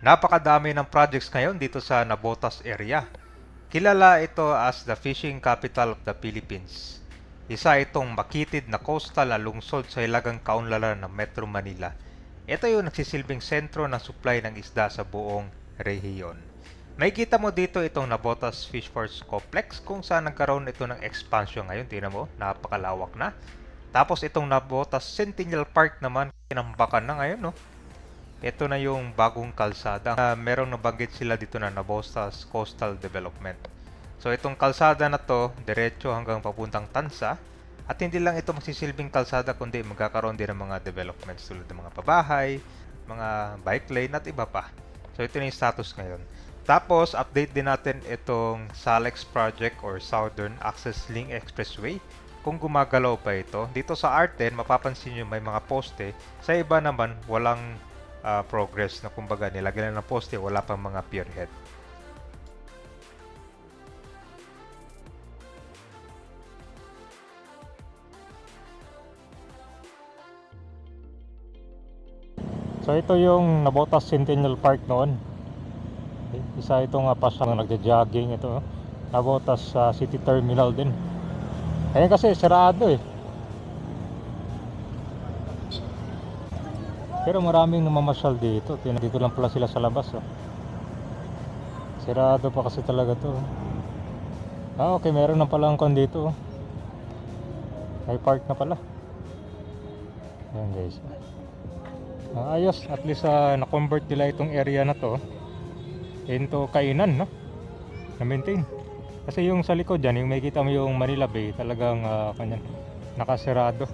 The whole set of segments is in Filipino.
Napakadami ng projects ngayon dito sa Navotas area. Kilala ito as the fishing capital of the Philippines. Isa itong makitid na coastal na lungsod sa hilagang kaunlaran ng Metro Manila. Ito yung nagsisilbing sentro ng supply ng isda sa buong rehiyon. May kita mo dito itong Navotas Fish Force Complex kung saan nagkaroon ito ng expansion ngayon. Tingnan mo, napakalawak na. Tapos itong Navotas Centennial Park naman, kinambakan na ngayon, no? Ito na yung bagong kalsada. Merong nabanggit sila dito na Navotas Coastal Development. So itong kalsada na to, diretso hanggang papuntang Tansa. At hindi lang ito magsisilbing kalsada, kundi magkakaroon din ng mga developments tulad ng mga pabahay, mga bike lane at iba pa. So ito na yung status ngayon. Tapos update din natin itong SALEX project or Southern Access Link Expressway. Kung gumagalaw pa ito, dito sa R10 mapapansin nyo may mga poste. Sa iba naman walang progress na, kumbaga nilagyan lang ng poste, wala pang mga pierhead. So ito yung Navotas Centennial Park noon. Isa ito nga pa siya nagja-jogging ito. Navotas City Terminal din. Ayun kasi sarado eh. Pero maraming namamasyal dito. Dito lang pala sila sa labas. Oh. Sarado pa kasi talaga to. Okay, meron na pala ang kon dito. May park na pala. Ayan guys. Ayos, at least na-convert nila itong area na to into kainan, no? Na-maintain. Kasi yung sa likod dyan, yung makikita mo yung Manila Bay, talagang kanyan, nakasirado.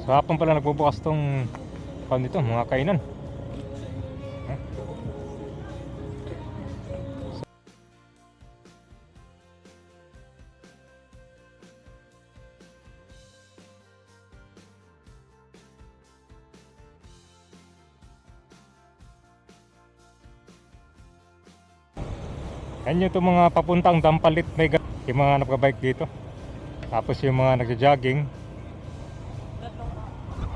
So hapon pala nagbubukas tong dito, mga kainan. Yan yung mga papuntang Dampalit, yung mga nagba-bike dito. Tapos yung mga nagja-jogging.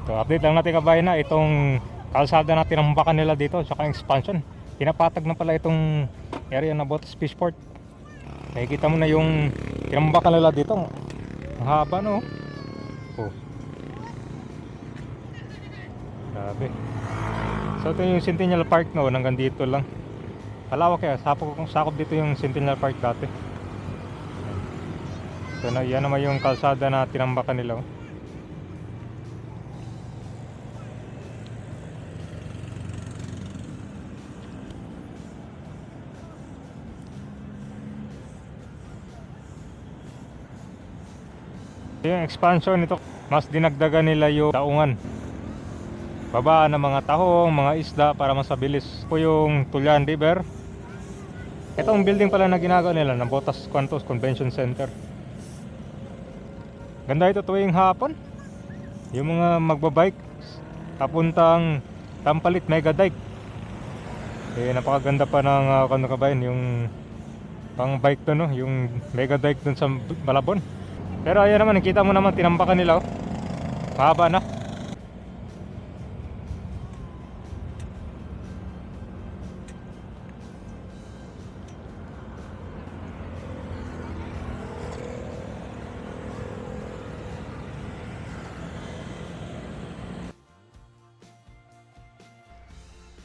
So update lang natin kabayan na itong kalsada na tinambakan nila dito, saka expansion. Pinapatag na pala itong area na Navotas Fishport. Nakikita mo na yung tinambakan nila dito. Ang haba, no? Oh. Grabe. So ito yung Centennial Park noon, hanggang dito lang. Palawak kaya, sakop dito yung Centennial Park dati. So yan naman yung kalsada na tinambakan nila. Yung expansion nito, mas dinagdagan nila yung daungan. Babaan ng mga tahong, mga isda para mas mabilis po yung Tulian River. Itong building pala na ginagawa nila ng Botas Quantos Convention Center. Ganda ito tuwing hapon. Yung mga magbabike papuntang Dampalit Mega Dike. Napakaganda pa ng kabayan, yung pang bike to, no? Yung Mega Dike dun sa Malabon. Pero ayan naman, nakita mo naman tinambakan nila, oh. Mahaba na.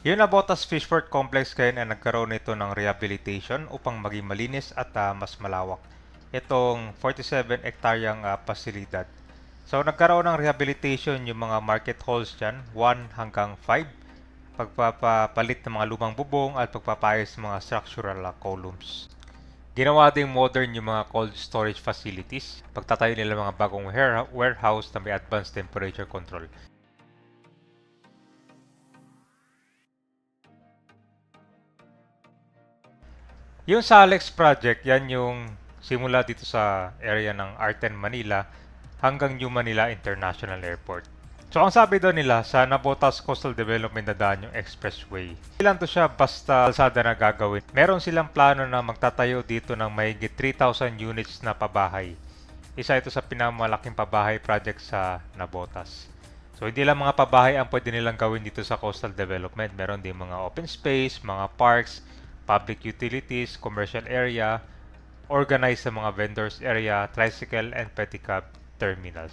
Yung Navotas Fishport Complex ngayon ay nagkaroon nito ng rehabilitation upang maging malinis at mas malawak. Itong 47 hektaryang pasilidad. So nagkaroon ng rehabilitation yung mga market halls dyan, 1 hanggang 5. Pagpapalit ng mga lumang bubong at pagpapayos ng mga structural columns. Ginawa ding modern yung mga cold storage facilities. Pagtatayo nila mga bagong warehouse na may advanced temperature control. Yung SALEX project, yan yung simula dito sa area ng R10 Manila hanggang New Manila International Airport. So ang sabi doon nila, sa Navotas Coastal Development na daan yung expressway. Hindi lang to siya basta kalsada na gagawin. Meron silang plano na magtatayo dito ng mahigit 3,000 units na pabahay. Isa ito sa pinamalaking pabahay project sa Navotas. So hindi lang mga pabahay ang pwede nilang gawin dito sa coastal development. Meron din mga open space, mga parks, public utilities, commercial area, organized sa mga vendors area, tricycle and pedicab terminal.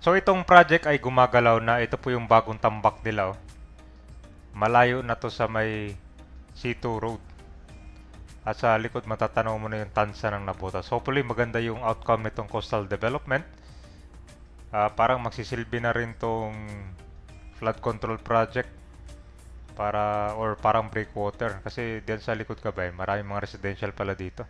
So itong project ay gumagalaw na. Ito po yung bagong tambak nila. Oh. Malayo na to sa may C2 Road. At sa likod matatanaw mo na yung tansa ng Nabotas. Hopefully maganda yung outcome nitong coastal development. Parang magsisilbi na rin tong flood control project or parang breakwater kasi diyan sa likod ka ba maraming mga residential pala dito.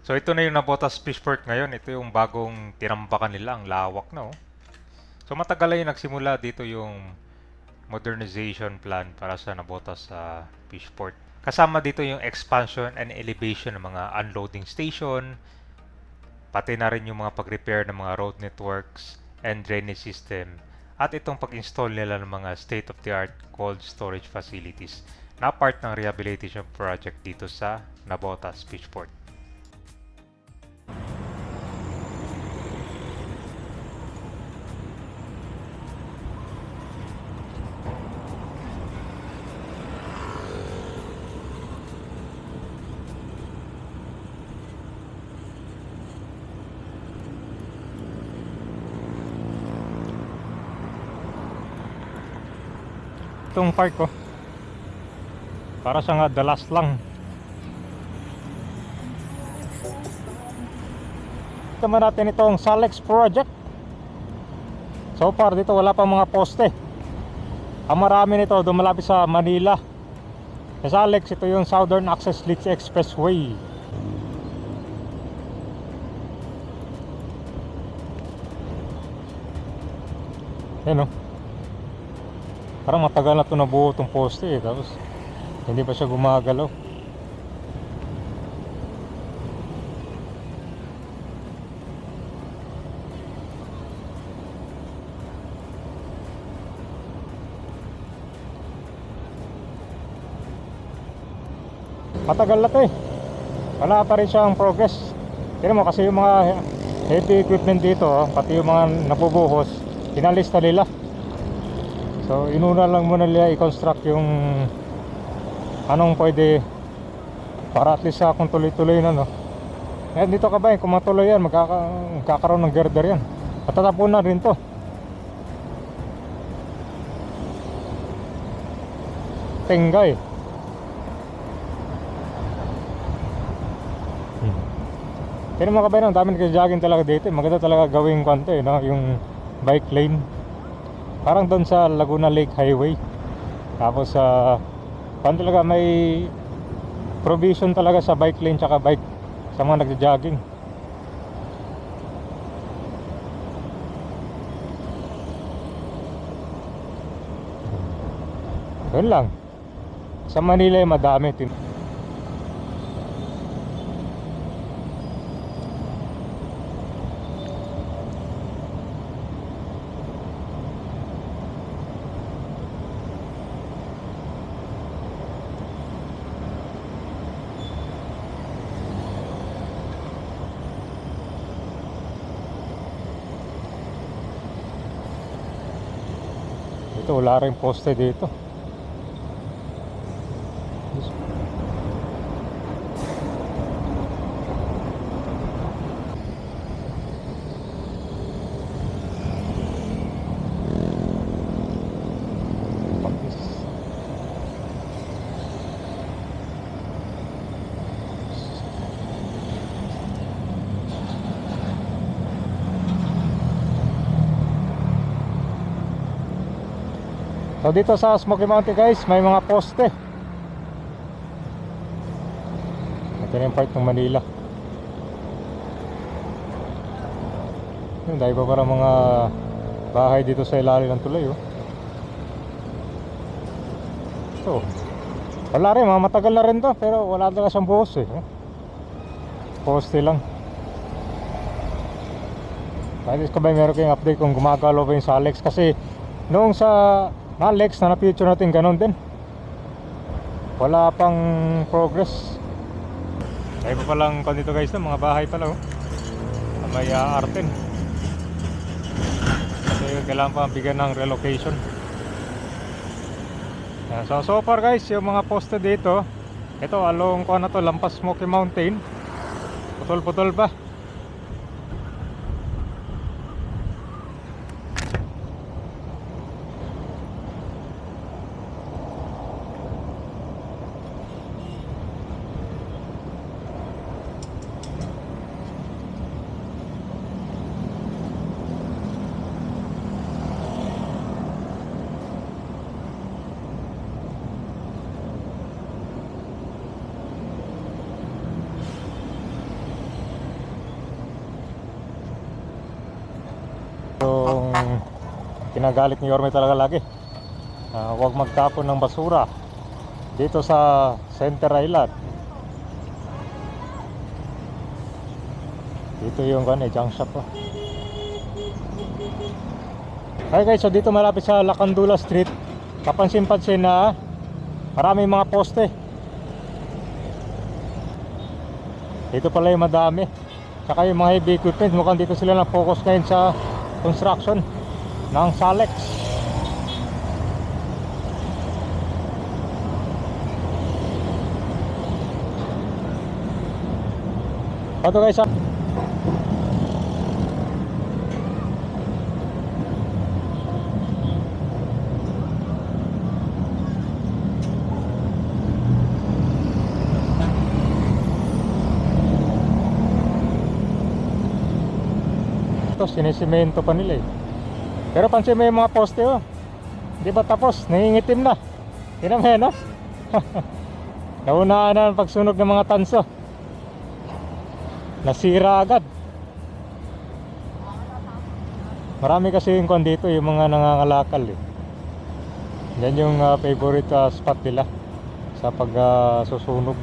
So ito na yung Nabotas Fishport ngayon. Ito yung bagong tinambakan nila. Ang lawak na oh. So matagal na yung nagsimula dito yung modernization plan para sa Nabotas Fishport. Kasama dito yung expansion and elevation ng mga unloading station, pati na rin yung mga pag-repair ng mga road networks and drainage system, at itong pag-install nila ng mga state-of-the-art cold storage facilities na part ng rehabilitation project dito sa Nabotas Fishport. Itong park ko para siyang dalas lang. Ito man natin itong Salex project. So far dito wala pa mga poste. Ang marami nito doon malapit sa Manila. Sa Salex ito yung Southern Access Leach Expressway. Yan o. Parang matagal na ito nabuo itong poste tapos hindi pa siya gumagalaw. Matagal na ito eh. Wala pa rin siyang progress. Tignan mo kasi yung mga heavy equipment dito, pati yung mga nabubuhos, inalista nila. So inuna lang muna nila i-construct yung anong pwede para at least kung tuloy-tuloy na no. Eh dito ka ba kung matuloy yan magkakaroon ng girder yan. At tatapon na rin to. Tenggay. Kaya mga kabayan, ang dami nagja-jogging talaga dito. Maganda talaga gawing konti no? Yung bike lane. Parang doon sa Laguna Lake Highway. Tapos parang talaga may provision talaga sa bike lane tsaka bike sa mga nagja-jogging. Yun lang. Sa Manila madami. Ito wala rin poste dito. So dito sa Smoky Mountain guys, may mga poste. Ito na yung part ng Manila. Yun, dahil pa parang mga bahay dito sa ilalim ng tulay oh. So wala rin, mga matagal na rin to, pero wala talaga siyang buhos eh. Poste lang. Dahil ko ba meron kayong update kung gumagalaw ba yung sa Alex? Kasi noong sa Alex na na-feature natin ganon din, wala pang progress. Ay pa palang kung dito guys na mga bahay pala oh. May Arten. Kasi kailangan pa bigyan ng relocation. So far guys, yung mga poste dito, ito along ko na to, lampas Smoky Mountain, putol-putol pa. Yung kinagalit ni Yorme talaga lagi, huwag magtapon ng basura dito sa Center Island. Dito yung junk shop oh. Okay guys, so dito malapit sa Lacandula Street, kapansin-pansin na maraming mga poste. Dito pala yung madami, saka yung mga heavy equipment, mukhang dito sila na-focus ngayon sa construction ng Salex. Ito guys sinisemento pa nila eh. Pero pansin mo yung mga poste oh, di ba tapos, nangingitim na. Tingnan mo yan oh. Naunaan na ang pagsunog ng mga tanso, nasira agad. Marami kasi yung kwan dito, yung mga nangangalakal eh. Yan yung favorite spot nila sa pag susunog.